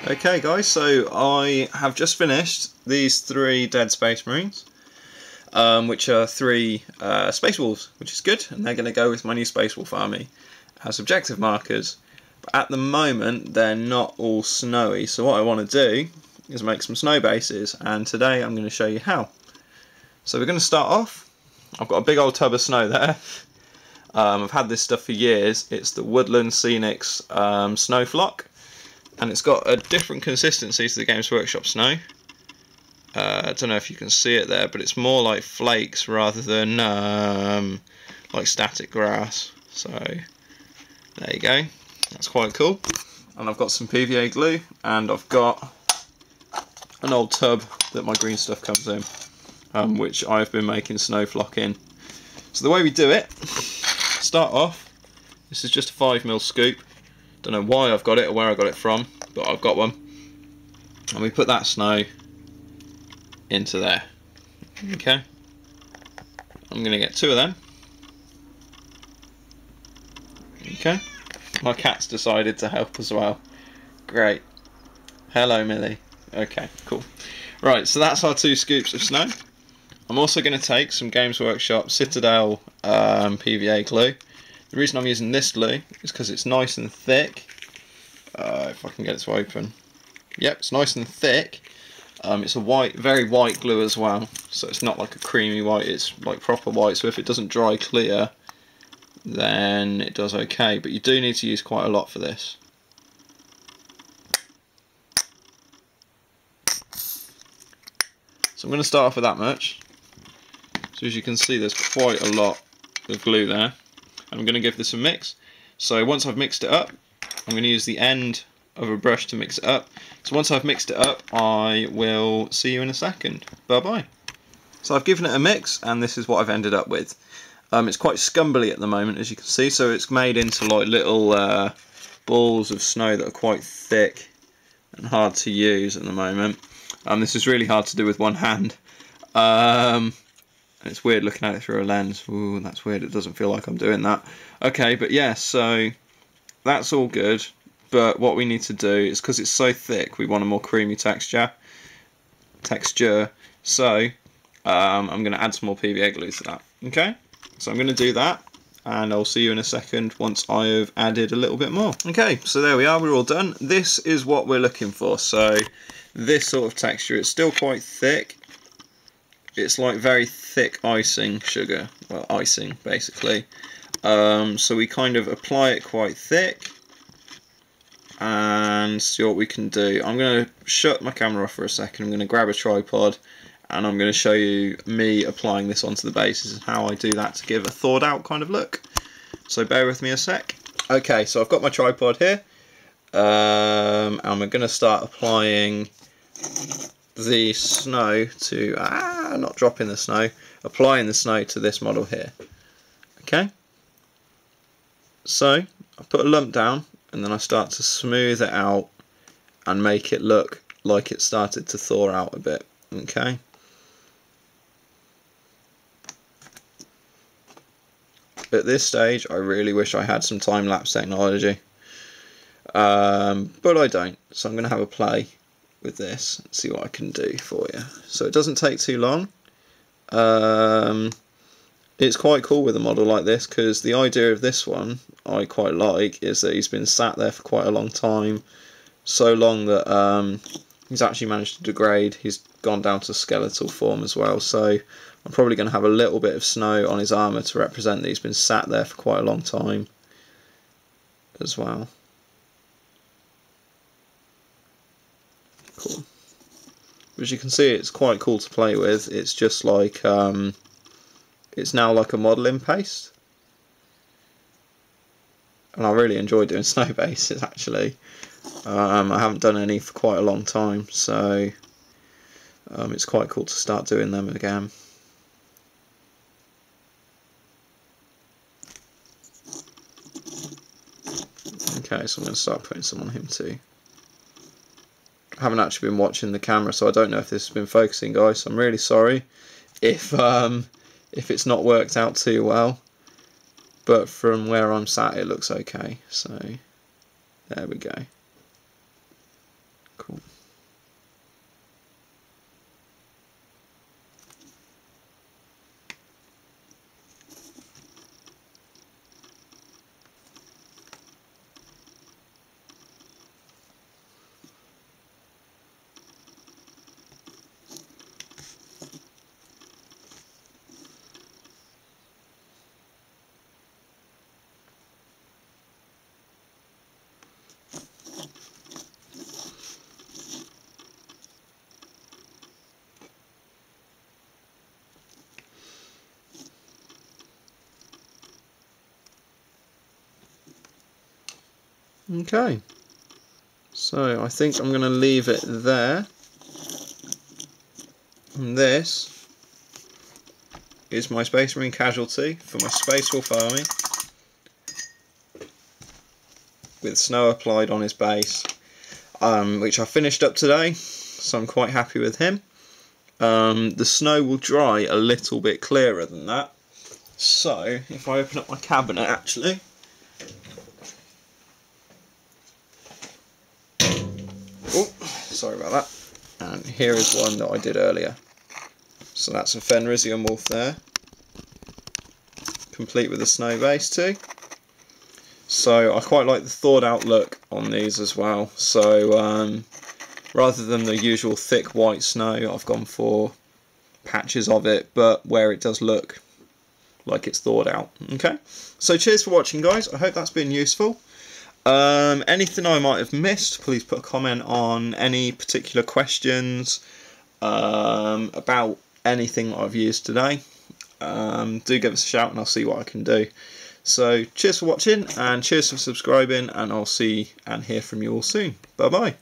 Okay guys, so I have just finished these 3 Dead Space Marines, which are 3 Space Wolves, which is good, and they're going to go with my new Space Wolf army as objective markers. But at the moment they're not all snowy, so what I want to do is make some snow bases, and today I'm going to show you how. So we're going to start off. I've got a big old tub of snow there. I've had this stuff for years. It's the Woodland Scenics Snow Flock. And it's got a different consistency to the Games Workshop snow. I don't know if you can see it there, but it's more like flakes rather than like static grass. So there you go, that's quite cool. And I've got some PVA glue, and I've got an old tub that my green stuff comes in, which I've been making snow flock in. So the way we do it, start off, this is just a 5mm scoop. Don't know why I've got it or where I got it from, but I've got one. And we put that snow into there. Okay. I'm going to get 2 of them. Okay. My cat's decided to help as well. Great. Hello, Millie. Okay, cool. Right, so that's our 2 scoops of snow. I'm also going to take some Games Workshop Citadel PVA glue. The reason I'm using this glue is because it's nice and thick. If I can get it to open. Yep, it's nice and thick. It's a white, very white glue as well. So it's not like a creamy white, it's like proper white. So if it doesn't dry clear, then it does okay. But you do need to use quite a lot for this. So I'm going to start off with that much. So as you can see, there's quite a lot of glue there. I'm going to give this a mix. So once I've mixed it up, I'm going to use the end of a brush to mix it up. So once I've mixed it up, I will see you in a second. Bye bye. So I've given it a mix, and this is what I've ended up with. It's quite scumbly at the moment, as you can see, so it's made into like little balls of snow that are quite thick and hard to use at the moment. This is really hard to do with one hand. It's weird looking at it through a lens. Ooh, that's weird, it doesn't feel like I'm doing that. Okay, but yeah, so that's all good. But what we need to do is, because it's so thick, we want a more creamy texture. So I'm going to add some more PVA glue to that. Okay, so I'm going to do that, and I'll see you in a second once I've added a little bit more. Okay, so there we are, we're all done. This is what we're looking for. So this sort of texture, it's still quite thick. It's like very thick icing sugar, well, icing basically. So we kind of apply it quite thick and see what we can do. I'm going to shut my camera off for a second. I'm going to grab a tripod, and I'm going to show you me applying this onto the bases and how I do that to give a thawed out kind of look. So bear with me a sec. Okay, so I've got my tripod here, and I'm going to start applying the snow to, not dropping the snow, applying the snow to this model here. Okay, so I put a lump down, and then I start to smooth it out and make it look like it started to thaw out a bit. Okay, at this stage I really wish I had some time-lapse technology, but I don't, so I'm going to have a play with this and see what I can do for you. So it doesn't take too long. It's quite cool with a model like this, because the idea of this one I quite like is that he's been sat there for quite a long time, so long that he's actually managed to degrade. He's gone down to skeletal form as well, so I'm probably going to have a little bit of snow on his armour to represent that he's been sat there for quite a long time as well. Cool. As you can see, it's quite cool to play with. It's just like it's now like a modelling paste, and I really enjoy doing snow bases actually. I haven't done any for quite a long time, so it's quite cool to start doing them again. Okay, so I'm going to start putting some on him too. I haven't actually been watching the camera, so I don't know if this has been focusing, guys, so I'm really sorry if it's not worked out too well, but from where I'm sat it looks okay, so there we go. Cool. Okay, so I think I'm going to leave it there, and this is my Space Marine Casualty for my Space Wolf army, with snow applied on his base, which I finished up today, so I'm quite happy with him. The snow will dry a little bit clearer than that, so if I open up my cabinet actually, oh, sorry about that, and here is one that I did earlier. So that's a Fenrisian Wolf there, complete with a snow base too. So I quite like the thawed out look on these as well. So rather than the usual thick white snow, I've gone for patches of it, but where it does look like it's thawed out. Okay, so cheers for watching, guys. I hope that's been useful. Anything I might have missed, please put a comment on. Any particular questions about anything that I've used today, do give us a shout and I'll see what I can do. So cheers for watching, and cheers for subscribing, and I'll see and hear from you all soon. Bye bye.